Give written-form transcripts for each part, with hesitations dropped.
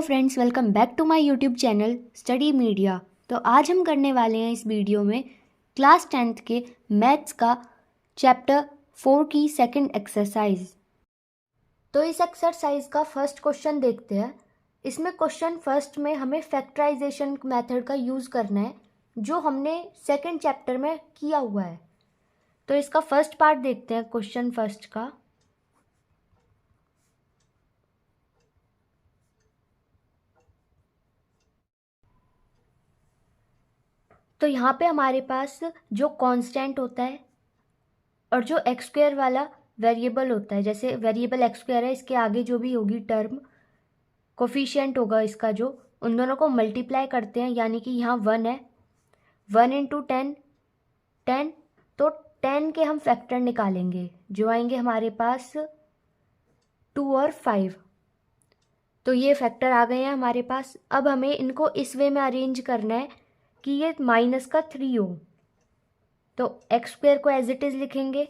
Friends, welcome back to my YouTube channel study media. तो आज हम करने वाले हैं इस वीडियो में क्लास 10th के मैथ्स का चैप्टर 4 की सेकंड एक्सरसाइज। तो इस एक्सरसाइज का फर्स्ट क्वेश्चन देखते हैं। इसमें क्वेश्चन फर्स्ट में हमें फैक्टराइजेशन मेथड का यूज़ करना है जो हमने सेकंड चैप्टर में किया हुआ है। तो इसका फर्स्ट पार्ट देखते हैं क्वेश्चन फर्स्ट का। तो यहाँ पे हमारे पास जो कांस्टेंट होता है और जो एक्स स्क्वायर वाला वेरिएबल होता है, जैसे वेरिएबल एक्स स्क्वायर है, इसके आगे जो भी होगी टर्म कोफिशिएंट होगा इसका, जो उन दोनों को मल्टीप्लाई करते हैं, यानी कि यहाँ 1 है, 1 इंटू 10 10। तो 10 के हम फैक्टर निकालेंगे जो आएंगे हमारे पास 2 और 5। तो ये फैक्टर आ गए हैं हमारे पास। अब हमें इनको इस वे में अरेंज करना है कि ये माइनस का 3 हो। तो एक्स स्क्वायर को एज इट इज़ लिखेंगे।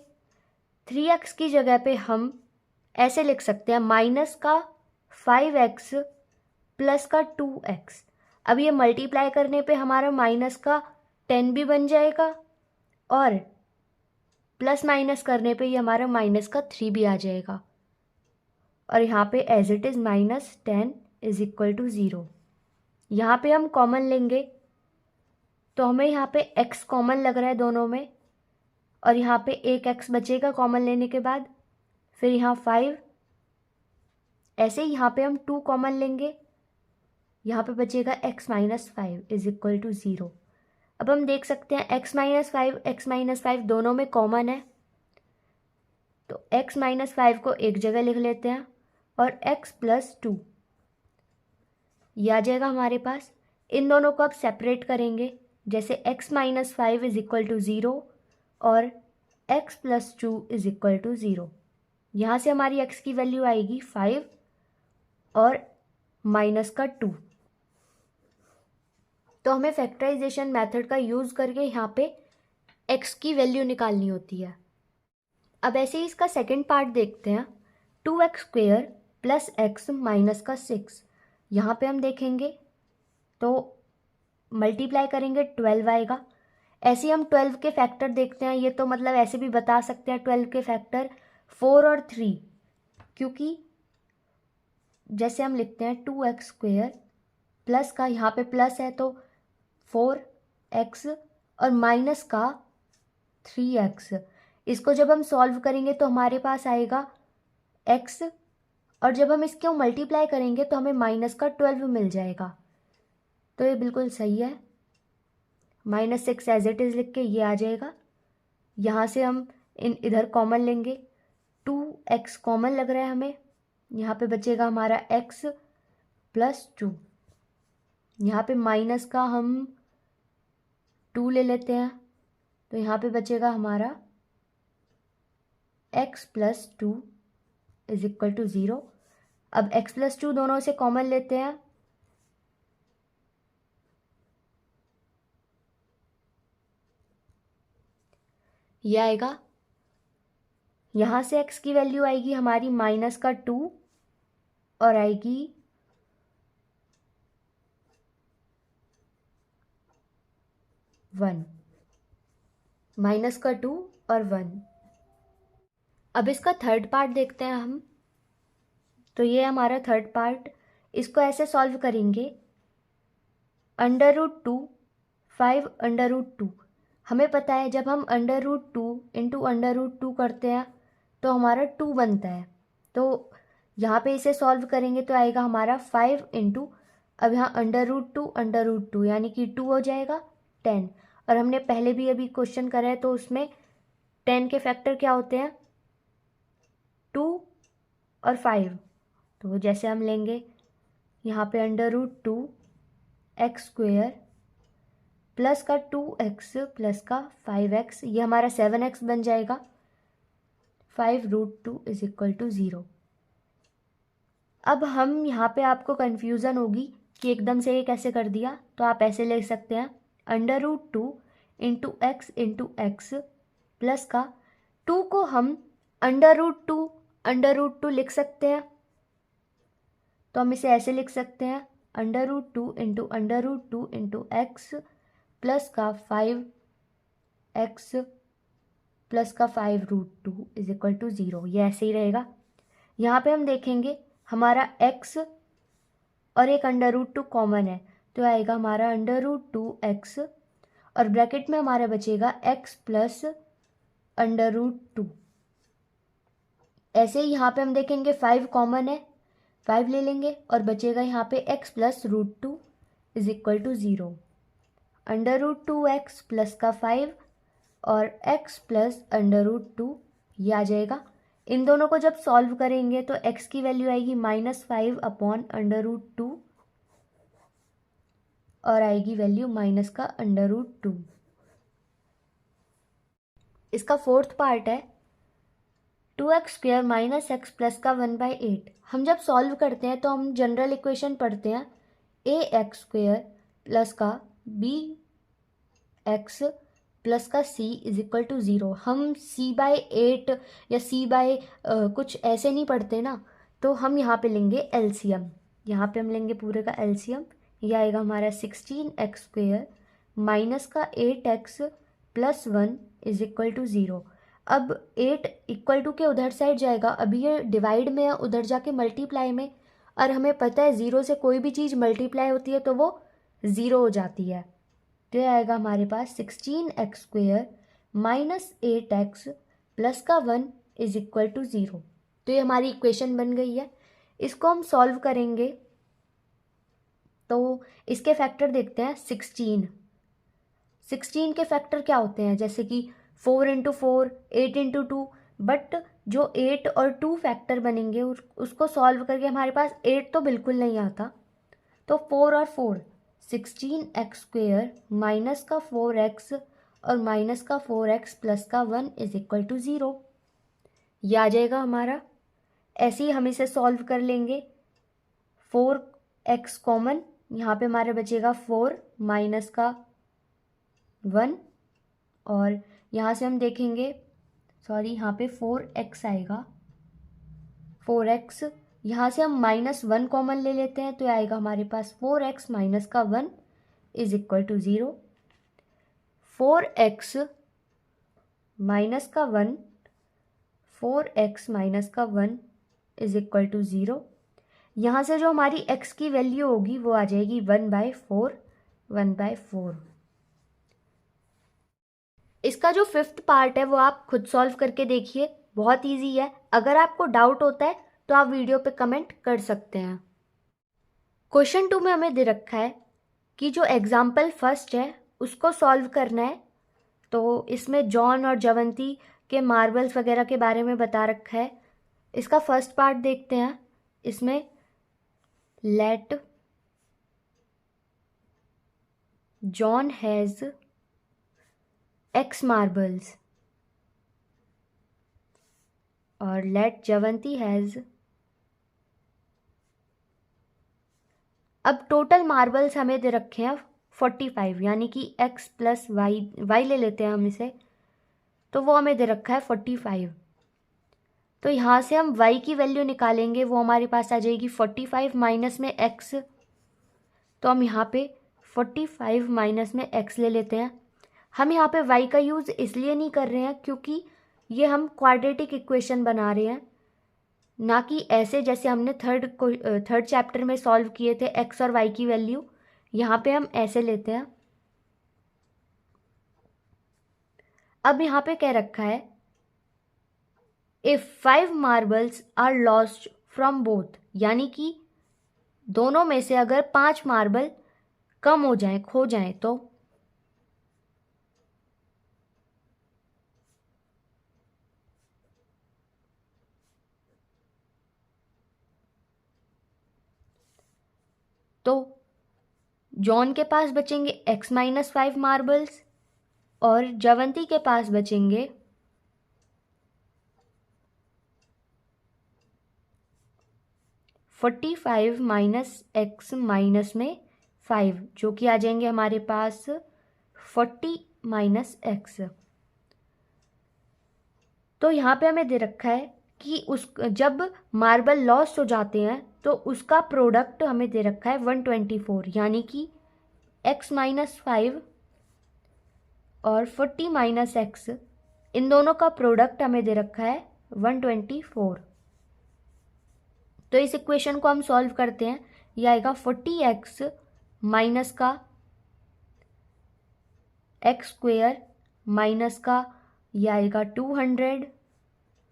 3x की जगह पे हम ऐसे लिख सकते हैं माइनस का 5x प्लस का 2x। अब ये मल्टीप्लाई करने पे हमारा माइनस का 10 भी बन जाएगा और प्लस माइनस करने पे ये हमारा माइनस का 3 भी आ जाएगा। और यहाँ पे as it is -10 is equal to 0। यहाँ पे हम कॉमन लेंगे तो हमें यहाँ पे x कॉमन लग रहा है दोनों में, और यहाँ पे एक x बचेगा कॉमन लेने के बाद। फिर यहाँ 5, ऐसे ही यहाँ पे हम 2 कॉमन लेंगे, यहाँ पे बचेगा x minus 5 is equal to 0। अब हम देख सकते हैं x माइनस 5 दोनों में कॉमन है, तो x माइनस 5 को एक जगह लिख लेते हैं और x प्लस 2 ये आ जाएगा हमारे पास। इन दोनों को अब सेपरेट करेंगे, जैसे x minus 5 is equal to 0 और x plus 2 is equal to 0। यहाँ से हमारी x की वैल्यू आएगी 5 और माइनस का 2। तो हमें फैक्टराइजेशन मेथड का यूज़ करके यहाँ पे x की वैल्यू निकालनी होती है। अब ऐसे ही इसका सेकंड पार्ट देखते हैं। 2x square plus x minus का 6। यहाँ पे हम देखेंगे तो मल्टीप्लाई करेंगे 12 आएगा। ऐसे ही हम 12 के फैक्टर देखते हैं। ये तो मतलब ऐसे भी बता सकते हैं 12 के फैक्टर 4 और 3, क्योंकि जैसे हम लिखते हैं 2x स्क्वेयर प्लस का, यहाँ पे प्लस है तो 4x और माइनस का 3x। इसको जब हम सॉल्व करेंगे तो हमारे पास आएगा x, और जब हम इसको मल्टीप्लाई करेंगे तो हमें माइनस का 12 मिल जाएगा। तो ये बिल्कुल सही है। -6 एज इट इज़ लिख के ये आ जाएगा। यहाँ से हम इधर कॉमन लेंगे, 2x कॉमन लग रहा है हमें, यहाँ पे बचेगा हमारा x प्लस 2। यहाँ पे माइनस का हम 2 ले लेते हैं, तो यहाँ पे बचेगा हमारा x plus 2 is equal to 0। अब x प्लस 2 दोनों से कॉमन लेते हैं, ये आएगा। यहाँ से x की वैल्यू आएगी हमारी माइनस का 2 और आएगी माइनस का 2 और 1। अब इसका थर्ड पार्ट देखते हैं हम। तो ये हमारा थर्ड पार्ट, इसको ऐसे सॉल्व करेंगे। √2 5 √2। हमें पता है जब हम √2 इंटू √2 करते हैं तो हमारा 2 बनता है। तो यहाँ पे इसे सॉल्व करेंगे तो आएगा हमारा 5 इंटू, अब यहाँ √2 यानी कि 2 हो जाएगा 10। और हमने पहले भी अभी क्वेश्चन करा है तो उसमें 10 के फैक्टर क्या होते हैं, 2 और 5। तो जैसे हम लेंगे यहाँ पे √2 x स्क्वेयर प्लस का 2x प्लस का 5x, ये हमारा 7x बन जाएगा। 5√2 इज इक्वल टू 0। अब हम यहाँ पे आपको कन्फ्यूज़न होगी कि एकदम से ये कैसे कर दिया, तो आप ऐसे ले सकते हैं √2 इंटू एक्स प्लस का 2 को हम √2 लिख सकते हैं। तो हम इसे ऐसे लिख सकते हैं √2 इंटू √2 इंटू एक्स प्लस का 5x प्लस का 5√2 इज इक्वल टू 0। ये ऐसे ही रहेगा। यहाँ पे हम देखेंगे हमारा x और एक √2 कॉमन है, तो आएगा हमारा √2x और ब्रैकेट में हमारा बचेगा x प्लस √2। ऐसे ही यहाँ पे हम देखेंगे 5 कॉमन है, 5 ले लेंगे और बचेगा यहाँ पे x plus √2 is equal to 0। √2x plus का 5 और x प्लस √2 ये आ जाएगा। इन दोनों को जब सॉल्व करेंगे तो x की वैल्यू आएगी -5 अपॉन √2 और आएगी वैल्यू माइनस का √2। इसका फोर्थ पार्ट है 2x² माइनस x प्लस का 1/8। हम जब सॉल्व करते हैं तो हम जनरल इक्वेशन पढ़ते हैं ax² प्लस का bx प्लस का c इज इक्वल टू 0। हम c/8 या c/ कुछ ऐसे नहीं पढ़ते ना, तो हम यहाँ पे लेंगे एलसीएम। यहाँ पे हम लेंगे पूरे का एलसीएम। यह आएगा हमारा 16x² माइनस का 8x plus 1 is equal to 0। अब 8 इक्वल टू के उधर साइड जाएगा, अभी ये डिवाइड में है, उधर जाके मल्टीप्लाई में, और हमें पता है 0 से कोई भी चीज़ मल्टीप्लाई होती है तो वो 0 हो जाती है। तो ये आएगा हमारे पास 16x² माइनस 8x प्लस का 1 इज इक्वल टू 0। तो ये हमारी इक्वेशन बन गई है। इसको हम सॉल्व करेंगे तो इसके फैक्टर देखते हैं। 16 के फैक्टर क्या होते हैं, जैसे कि 4 इंटू 4, 8 इंटू 2, बट जो 8 और 2 फैक्टर बनेंगे उसको सॉल्व करके हमारे पास 8 तो बिल्कुल नहीं आता। तो 4 और 4 16x² माइनस का 4x और माइनस का 4x प्लस का 1 इज इक्वल टू 0। यह आ जाएगा हमारा। ऐसे ही हम इसे सॉल्व कर लेंगे। 4x कॉमन, यहाँ पे हमारा बचेगा 4 माइनस का 1 और यहाँ से हम देखेंगे, सॉरी यहाँ पे 4x आएगा। 4x यहाँ से हम -1 कॉमन ले लेते हैं तो आएगा हमारे पास 4x माइनस का 1 is equal to 0। 4x minus का 1, 4x माइनस का 1 इज इक्वल टू 0। यहाँ से जो हमारी x की वैल्यू होगी वो आ जाएगी 1/4। इसका जो फिफ्थ पार्ट है वो आप खुद सॉल्व करके देखिए, बहुत इजी है। अगर आपको डाउट होता है तो आप वीडियो पे कमेंट कर सकते हैं। क्वेश्चन 2 में हमें दे रखा है कि जो एग्जाम्पल फर्स्ट है उसको सॉल्व करना है। तो इसमें जॉन और जवंती के मार्बल्स वगैरह के बारे में बता रखा है। इसका फर्स्ट पार्ट देखते हैं। इसमें let John has x marbles और लेट जवंती हैज़, अब टोटल मार्बल्स हमें दे रखे हैं 45, यानी कि x प्लस y ले लेते हैं हम इसे, तो वो हमें दे रखा है 45। तो यहाँ से हम y की वैल्यू निकालेंगे, वो हमारे पास आ जाएगी 45 माइनस में x। तो हम यहाँ पे 45 माइनस में x ले लेते हैं। हम यहाँ पे y का यूज़ इसलिए नहीं कर रहे हैं क्योंकि ये हम क्वाड्रेटिक इक्वेशन बना रहे हैं, ना कि ऐसे जैसे हमने थर्ड चैप्टर में सॉल्व किए थे x और y की वैल्यू। यहाँ पे हम ऐसे लेते हैं। अब यहाँ पे कह रखा है if 5 marbles are lost from both, यानी कि दोनों में से अगर 5 मार्बल कम हो जाएं, खो जाएं, तो जॉन के पास बचेंगे x माइनस 5 मार्बल्स और जवंती के पास बचेंगे 45 माइनस x माइनस में 5, जो कि आ जाएंगे हमारे पास 40 माइनस x। तो यहाँ पे हमें दे रखा है कि जब मार्बल लॉस्ट हो जाते हैं तो उसका प्रोडक्ट हमें दे रखा है 124, यानी कि x माइनस 5 और 40 माइनस एक्स, इन दोनों का प्रोडक्ट हमें दे रखा है 124। तो इस इक्वेशन को हम सॉल्व करते हैं। यह आएगा 40x माइनस का एक्स स्क्वेयर माइनस का यह आएगा 200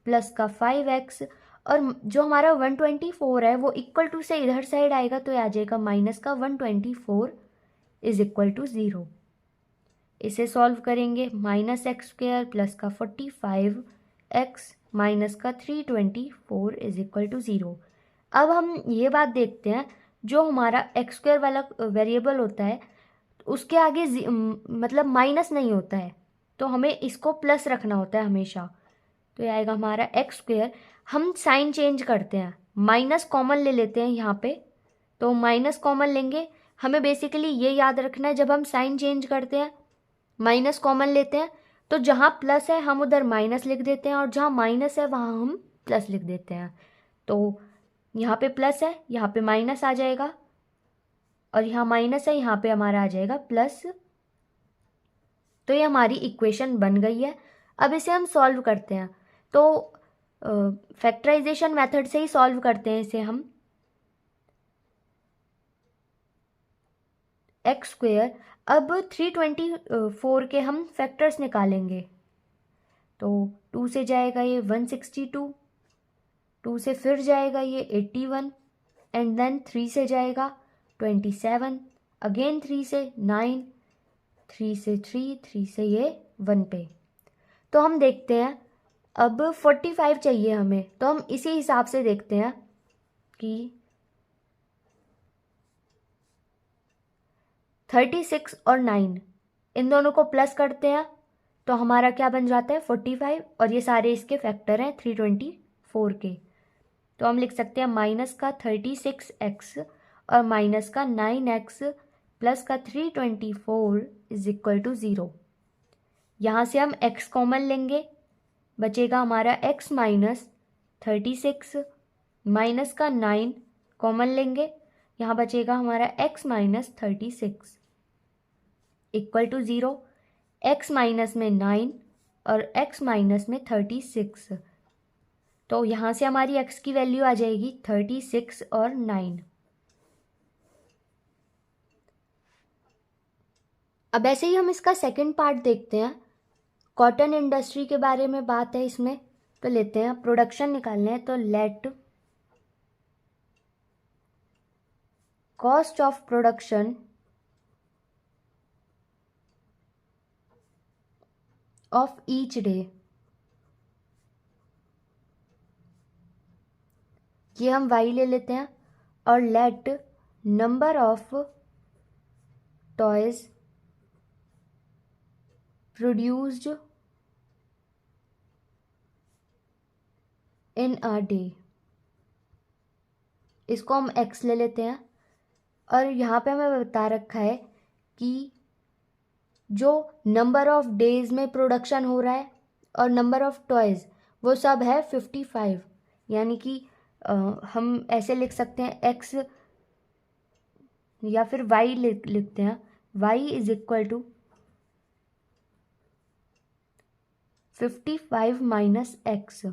प्लस का 5x, और जो हमारा 124 है वो इक्वल टू से इधर साइड आएगा तो आ जाएगा माइनस का 124 इज इक्वल टू 0। इसे सॉल्व करेंगे, माइनस एक्स स्क्वेयर प्लस का 45x माइनस का 324 इज इक्वल टू 0। अब हम ये बात देखते हैं, जो हमारा एक्स स्क्वेयर वाला वेरिएबल होता है उसके आगे मतलब माइनस नहीं होता है, तो हमें इसको प्लस रखना होता है हमेशा। तो ये आएगा हमारा एक्स स्क्वेयर। हम साइन चेंज करते हैं, माइनस कॉमन ले लेते हैं यहाँ पे, तो माइनस कॉमन लेंगे। हमें बेसिकली ये याद रखना है, जब हम साइन चेंज करते हैं माइनस कॉमन लेते हैं, तो जहाँ प्लस है हम उधर माइनस लिख देते हैं और जहाँ माइनस है वहाँ हम प्लस लिख देते हैं। तो यहाँ पे प्लस है, यहाँ पे माइनस आ जाएगा, और यहाँ माइनस है, यहाँ पे हमारा आ जाएगा प्लस। तो ये हमारी इक्वेशन बन गई है। अब इसे हम सॉल्व करते हैं, तो फैक्टराइजेशन मेथड से ही सॉल्व करते हैं इसे हम। एक्स स्क्वेयर, अब 324 के हम फैक्टर्स निकालेंगे, तो 2 से जाएगा ये 162, 2 से फिर जाएगा ये 81, एंड देन 3 से जाएगा 27, अगेन 3 से 9, 3 से 3, 3 से ये 1 पे। तो हम देखते हैं, अब 45 चाहिए हमें, तो हम इसी हिसाब से देखते हैं कि 36 और 9 इन दोनों को प्लस करते हैं तो हमारा क्या बन जाता है 45, और ये सारे इसके फैक्टर हैं 324 के। तो हम लिख सकते हैं माइनस का 36x और माइनस का 9x प्लस का 324 इज इक्वल टू 0। यहाँ से हम x कॉमन लेंगे, बचेगा हमारा x माइनस 36, माइनस का 9 कॉमन लेंगे, यहाँ बचेगा हमारा x minus 36 equal to 0। x minus में 9 और x माइनस में 36, तो यहाँ से हमारी x की वैल्यू आ जाएगी 36 और 9। अब ऐसे ही हम इसका सेकंड पार्ट देखते हैं। कॉटन इंडस्ट्री के बारे में बात है इसमें, तो लेते हैं प्रोडक्शन निकालने हैं, तो late cost of production of each day, ये हम y ले लेते हैं, और let number of toys produced in a day, इसको हम x ले लेते हैं। और यहाँ पे हमें बता रखा है कि जो नंबर ऑफ डेज में प्रोडक्शन हो रहा है और नंबर ऑफ टॉयज वो सब है 55, यानी कि हम ऐसे लिख सकते हैं x या फिर y लिखते हैं, y is equal to 55 minus x।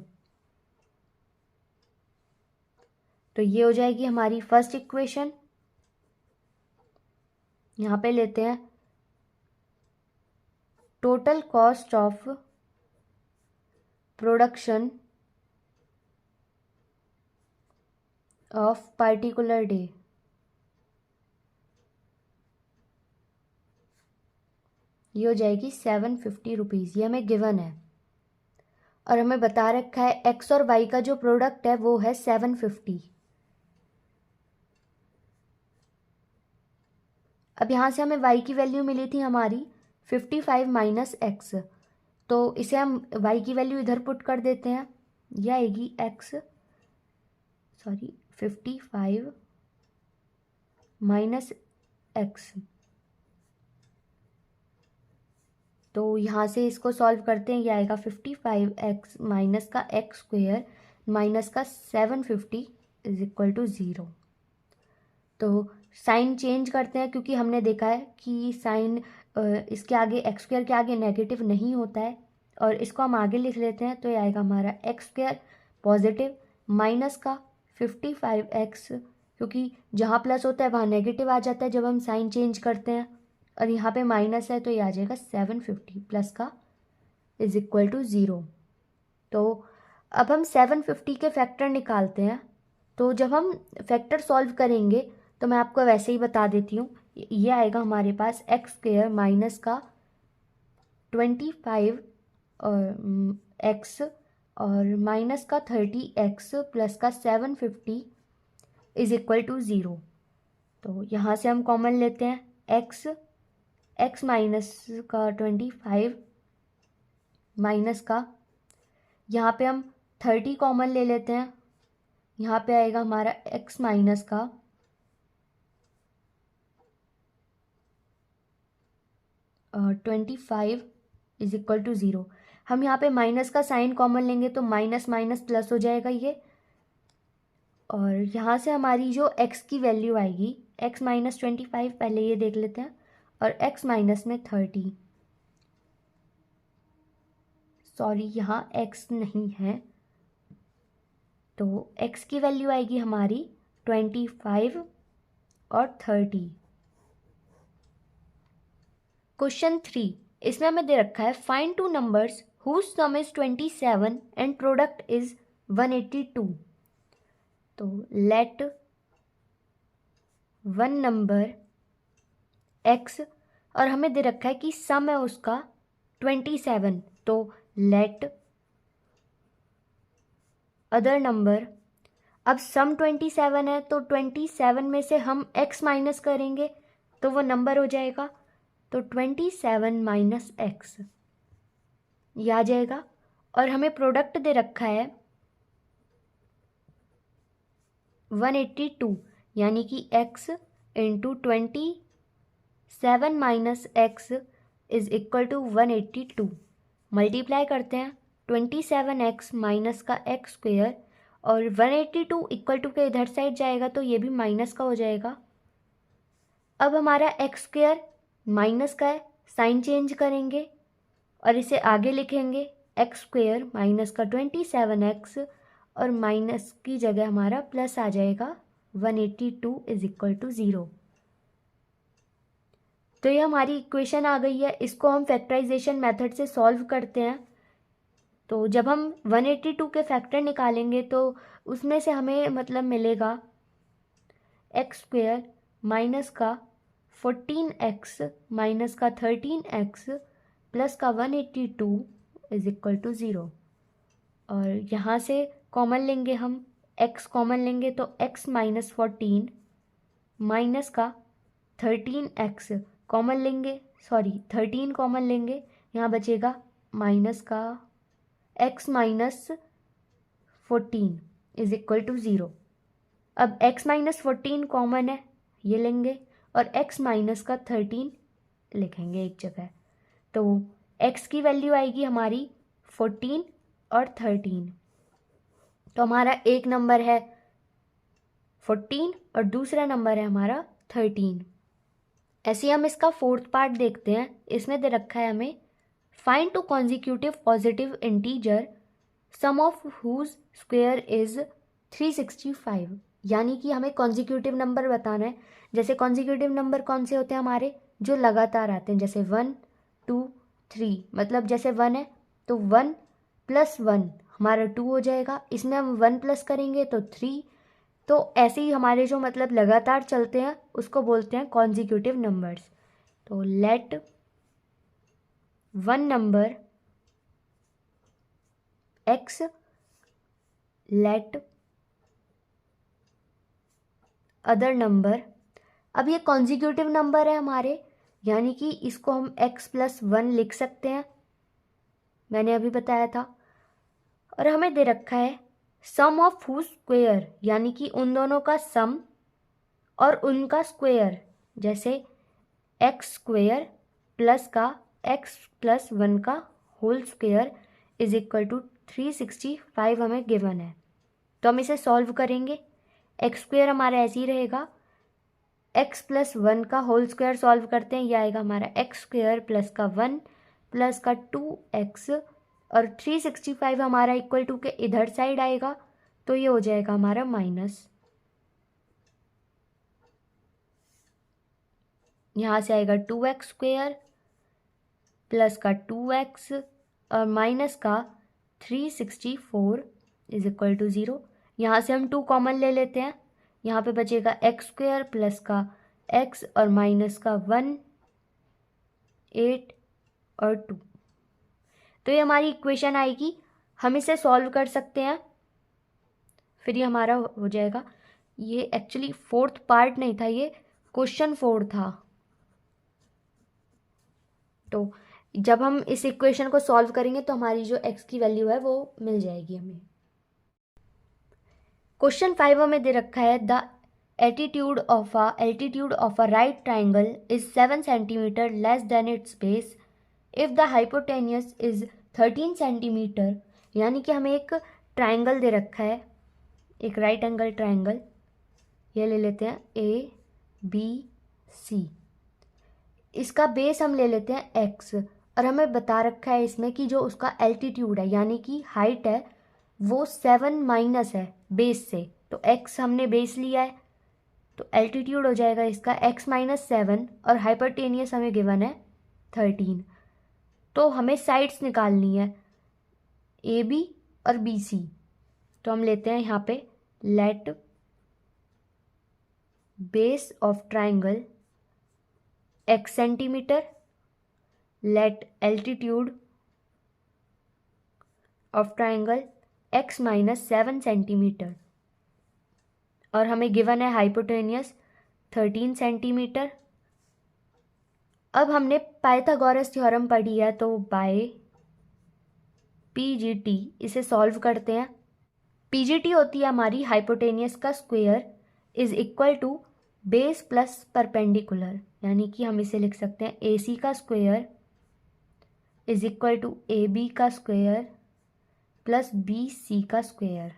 तो ये हो जाएगी हमारी फर्स्ट इक्वेशन। यहाँ पे लेते हैं total cost of production of particular day, ये हो जाएगी 750 रुपीज़, ये हमें गिवन है, और हमें बता रखा है एक्स और वाई का जो प्रोडक्ट है वो है 750। अब यहाँ से हमें y की वैल्यू मिली थी हमारी 55 माइनस एक्स, तो इसे हम y की वैल्यू इधर पुट कर देते हैं, यह आएगी 55 माइनस एक्स। तो यहाँ से इसको सॉल्व करते हैं, यह आएगा 55x माइनस का एक्स स्क्वेयर माइनस का 750 इज इक्वल टू 0। तो साइन चेंज करते हैं क्योंकि हमने देखा है कि साइन इसके आगे एक्स स्क्वायर के आगे नेगेटिव नहीं होता है, और इसको हम आगे लिख लेते हैं। तो ये आएगा हमारा एक्स स्क्वायर पॉजिटिव माइनस का 55x, क्योंकि जहाँ प्लस होता है वहाँ नेगेटिव आ जाता है जब हम साइन चेंज करते हैं, और यहाँ पे माइनस है तो ये आ जाएगा 750 प्लस का इज इक्वल टू 0। तो अब हम 750 के फैक्टर निकालते हैं। तो जब हम फैक्टर सॉल्व करेंगे तो मैं आपको वैसे ही बता देती हूँ, ये आएगा हमारे पास एक्स स्क्वायर माइनस का 25 और एक्स और माइनस का 30x प्लस का 750 इज इक्वल टू 0। तो यहाँ से हम कॉमन लेते हैं x माइनस का 25 माइनस का, यहाँ पे हम 30 कॉमन ले लेते हैं, यहाँ पे आएगा हमारा x माइनस का 25 इज इक्वल टू 0। हम यहाँ पे माइनस का साइन कॉमन लेंगे तो माइनस माइनस प्लस हो जाएगा ये, और यहाँ से हमारी जो x की वैल्यू आएगी x माइनस 25, पहले ये देख लेते हैं, और x माइनस में 30, सॉरी यहाँ x नहीं है, तो x की वैल्यू आएगी हमारी 25 और 30। क्वेश्चन 3, इसमें हमें दे रखा है find two numbers whose sum is 27 and product is 182। तो लेट वन नंबर x, और हमें दे रखा है कि सम है उसका 27, तो लेट अदर नंबर। अब सम 27 है तो 27 में से हम x माइनस करेंगे तो वो नंबर हो जाएगा, तो 27 माइनस एक्स ये आ जाएगा। और हमें प्रोडक्ट दे रखा है 182, यानी कि x into 27 minus x is equal to 182। Multiply करते हैं 27x माइनस का एक्स स्क्वेयर, और 182 इक्वल टू के इधर साइड जाएगा तो ये भी माइनस का हो जाएगा। अब हमारा एक्स स्क्वेयर माइनस का है, साइन चेंज करेंगे और इसे आगे लिखेंगे एक्स स्क्वेयर माइनस का 27x, और माइनस की जगह हमारा प्लस आ जाएगा 182 इज इक्वल टू 0। तो ये हमारी इक्वेशन आ गई है, इसको हम फैक्टराइजेशन मेथड से सॉल्व करते हैं। तो जब हम 182 के फैक्टर निकालेंगे तो उसमें से हमें मतलब मिलेगा एक्स स्क्वेयर माइनस का 14x माइनस का 13x प्लस का 182 इज इक्वल टू 0। और यहाँ से कॉमन लेंगे हम, x कॉमन लेंगे तो x माइनस 14 माइनस का 13x कॉमन लेंगे, सॉरी 13 कॉमन लेंगे, यहाँ बचेगा माइनस का x minus 14 is equal to 0। अब x माइनस 14 कॉमन है, ये लेंगे, और x माइनस का 13 लिखेंगे एक जगह। तो x की वैल्यू आएगी हमारी 14 और 13। तो हमारा एक नंबर है 14 और दूसरा नंबर है हमारा 13। ऐसे ही हम इसका फोर्थ पार्ट देखते हैं। इसमें दे रखा है हमें find two consecutive positive integer sum of whose square is 365, यानी कि हमें कॉन्जिक्यूटिव नंबर बताना है। जैसे कॉन्जिक्यूटिव नंबर कौन से होते हैं हमारे, जो लगातार आते हैं, जैसे 1 2 3, मतलब जैसे 1 है तो 1 प्लस 1 हमारा 2 हो जाएगा, इसमें हम 1 प्लस करेंगे तो 3। तो ऐसे ही हमारे जो मतलब लगातार चलते हैं उसको बोलते हैं कॉन्जिक्यूटिव नंबर्स। तो let one number x let other number. अब ये कॉन्जिक्यूटिव नंबर है हमारे, यानी कि इसको हम x प्लस 1 लिख सकते हैं, मैंने अभी बताया था। और हमें दे रखा है सम ऑफ हुज स्क्वायर, यानी कि उन दोनों का सम और उनका स्क्वायर, जैसे एक्स स्क्वायर प्लस का x प्लस 1 का whole square is equal to 365 हमें गिवन है। तो हम इसे सॉल्व करेंगे। एक्स स्क्वेयर हमारा ऐसे ही रहेगा, एक्स प्लस वन का होल स्क्वायर सॉल्व करते हैं, ये आएगा हमारा एक्स स्क्वायर प्लस का 1 प्लस का 2x, और 365 हमारा इक्वल टू के इधर साइड आएगा, तो ये हो जाएगा हमारा माइनस, यहाँ से आएगा 2x स्क्वेयर प्लस का 2x और माइनस का 364 इज इक्वल टू 0। यहाँ से हम 2 कॉमन ले लेते हैं, यहाँ पे बचेगा एक्स स्क्वेयर प्लस का x और माइनस का 1, 8 और 2। तो ये हमारी इक्वेशन आएगी, हम इसे सॉल्व कर सकते हैं, फिर ये हमारा हो जाएगा। ये एक्चुअली 4th पार्ट नहीं था, ये क्वेश्चन 4 था। तो जब हम इस इक्वेशन को सॉल्व करेंगे तो हमारी जो x की वैल्यू है वो मिल जाएगी हमें। क्वेश्चन 5 हमें दे रखा है, the altitude of a right triangle is 7 centimetre less than it's base if the hypotenuse is 13 centimetre. यानी कि हमें एक ट्राइंगल दे रखा है, एक राइट एंगल ट्राइंगल, ये ले लेते हैं ABC। इसका बेस हम ले लेते हैं x, और हमें बता रखा है इसमें कि जो उसका एल्टीट्यूड है यानी कि हाइट है वो 7 माइनस है बेस से, तो x हमने बेस लिया है, तो एल्टीट्यूड हो जाएगा इसका x माइनस 7, और हाइपरटेनियस हमें गिवन है 13। तो हमें साइड्स निकालनी है AB और BC, तो हम लेते हैं यहाँ पे let base of triangle x centimetre, let altitude of triangle x minus 7 centimetre, और हमें गिवन है हाइपोटेनियस 13 सेंटीमीटर। अब हमने पाइथागोरस थ्योरम पढ़ी है, तो बाय PGT इसे सॉल्व करते हैं। PGT होती है हमारी हाइपोटेनियस का square is equal to base plus perpendicular, यानी कि हम इसे लिख सकते हैं AC का square is equal to AB का स्क्वायर प्लस BC का स्क्वायर।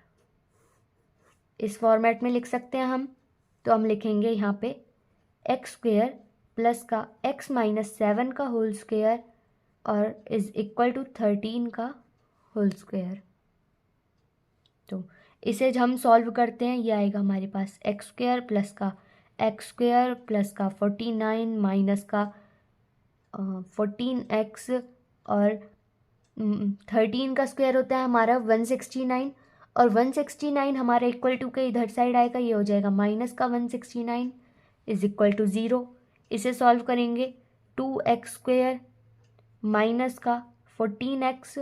इस फॉर्मेट में लिख सकते हैं हम, तो हम लिखेंगे यहाँ पे एक्स स्क्वायर प्लस का x माइनस 7 का होल स्क्वायर और इज इक्वल टू 13 का होल स्क्वायर। तो इसे जब हम सॉल्व करते हैं, ये आएगा हमारे पास एक्स स्क्वायर प्लस का 49 माइनस का 14x और 13 का स्क्वायर होता है हमारा 169, और 169 हमारा इक्वल टू के इधर साइड आएगा, ये हो जाएगा माइनस का 169 इज इक्वल टू 0। इसे सॉल्व करेंगे 2x स्क्वायर माइनस का 14x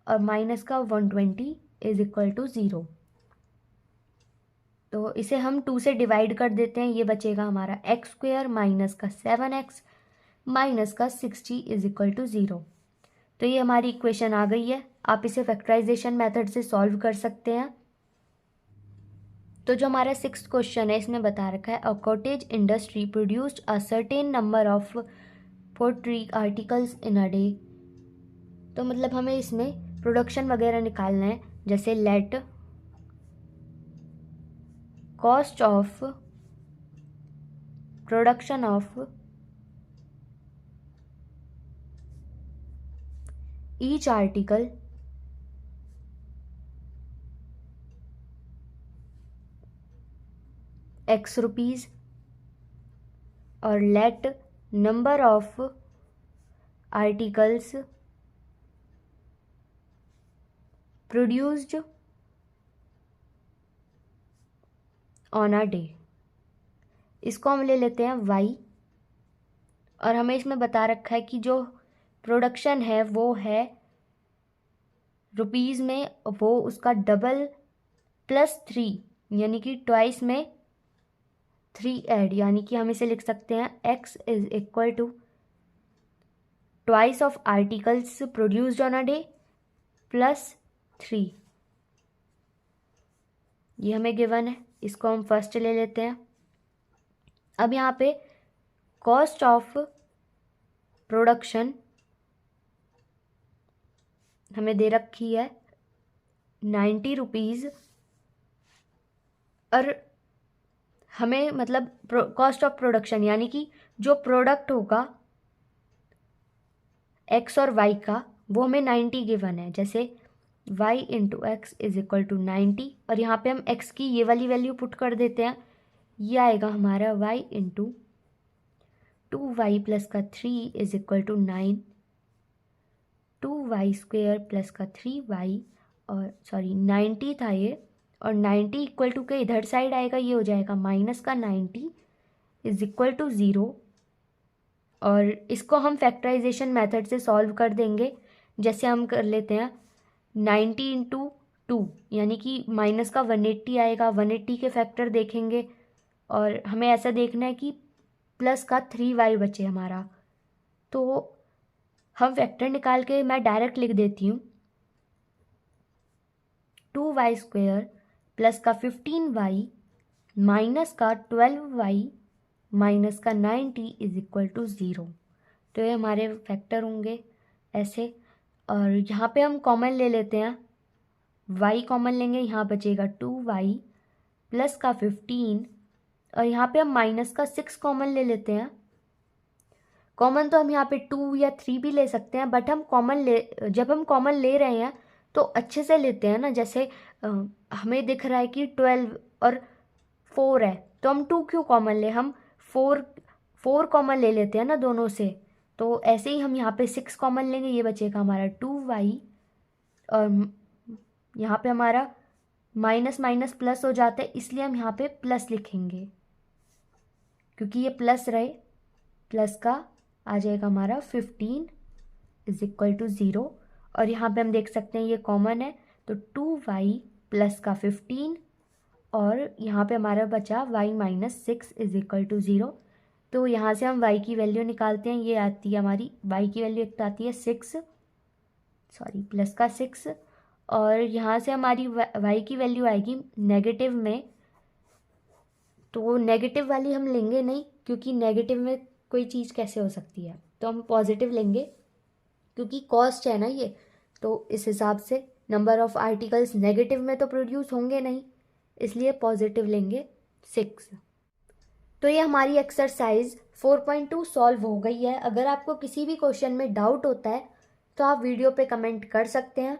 और माइनस का 120 इज इक्वल टू 0। तो इसे हम 2 से डिवाइड कर देते हैं, ये बचेगा हमारा एक्स स्क्वायर माइनस का 7x माइनस का 60 इज इक्वल टू 0। तो ये हमारी इक्वेशन आ गई है। आप इसे फैक्टराइजेशन मेथड से सॉल्व कर सकते हैं। तो जो हमारा 6th क्वेश्चन है, इसमें बता रखा है a cottage industry produced a certain number of poultry articles in a day. तो मतलब हमें इसमें प्रोडक्शन वगैरह निकालना है, जैसे let cost of production of each article x rupees, और let number of articles produced on a day, इसको हम ले लेते हैं y, और हमें इसमें बता रखा है कि जो प्रोडक्शन है वो है रुपीज़ में, वो उसका डबल प्लस 3 यानी कि ट्वाइस में 3 ऐड, यानी कि हम इसे लिख सकते हैं x is equal to twice of articles produced on a day plus 3। ये हमें गिवन है, इसको हम फर्स्ट ले लेते हैं। अब यहाँ पे कॉस्ट ऑफ प्रोडक्शन हमें दे रखी है 90 रुपीज़, और हमें मतलब कॉस्ट ऑफ प्रोडक्शन यानी कि जो प्रोडक्ट होगा x और y का वो हमें 90 गिवन है। जैसे y into x is equal to 90 और यहाँ पे हम x की ये वाली वैल्यू पुट कर देते हैं। ये आएगा हमारा y इंटू 2y प्लस का 3 is equal to 9, 2y square plus का 3y और सॉरी 90 था ये, और 90 इक्वल टू के इधर साइड आएगा, ये हो जाएगा माइनस का 90 इज इक्वल टू 0। और इसको हम फैक्टराइजेशन मेथड से सॉल्व कर देंगे। जैसे हम कर लेते हैं 90 इंटू 2 यानी कि माइनस का 180 आएगा, 180 के फैक्टर देखेंगे और हमें ऐसा देखना है कि प्लस का 3y बचे हमारा। तो हम फैक्टर निकाल के मैं डायरेक्ट लिख देती हूँ 2y स्क्वेयर प्लस का 15y माइनस का 12y माइनस का 90 इज इक्वल टू 0। तो ये हमारे फैक्टर होंगे ऐसे। और यहाँ पे हम कॉमन ले लेते हैं, y कॉमन लेंगे, यहाँ बचेगा 2y प्लस का 15 और यहाँ पे हम माइनस का 6 कॉमन ले लेते हैं। कॉमन तो हम यहाँ पे 2 या 3 भी ले सकते हैं, बट हम जब हम कॉमन ले रहे हैं तो अच्छे से लेते हैं ना। जैसे हमें दिख रहा है कि 12 और 4 है तो हम 2 क्यों कॉमन ले, हम 4 कॉमन ले लेते हैं ना दोनों से। तो ऐसे ही हम यहाँ पे 6 कॉमन लेंगे, ये बचेगा हमारा 2y और यहाँ पे हमारा माइनस माइनस प्लस हो जाता है, इसलिए हम यहाँ पे प्लस लिखेंगे क्योंकि ये प्लस रहे। प्लस का आ जाएगा हमारा 15 इज इक्वल टू 0 और यहाँ पे हम देख सकते हैं ये कॉमन है तो 2y प्लस का 15 और यहाँ पे हमारा बचा y minus 6 is equal to 0। तो यहाँ से हम y की वैल्यू निकालते हैं, ये आती है हमारी y की वैल्यू एक आती है 6 प्लस का 6 और यहाँ से हमारी y की वैल्यू आएगी नेगेटिव में। तो नेगेटिव वाली हम लेंगे नहीं क्योंकि नेगेटिव में कोई चीज़ कैसे हो सकती है, तो हम पॉजिटिव लेंगे क्योंकि कॉस्ट है ना ये। तो इस हिसाब से नंबर ऑफ आर्टिकल्स नेगेटिव में तो प्रोड्यूस होंगे नहीं, इसलिए पॉजिटिव लेंगे 6। तो ये हमारी एक्सरसाइज 4.2 सॉल्व हो गई है। अगर आपको किसी भी क्वेश्चन में डाउट होता है तो आप वीडियो पे कमेंट कर सकते हैं।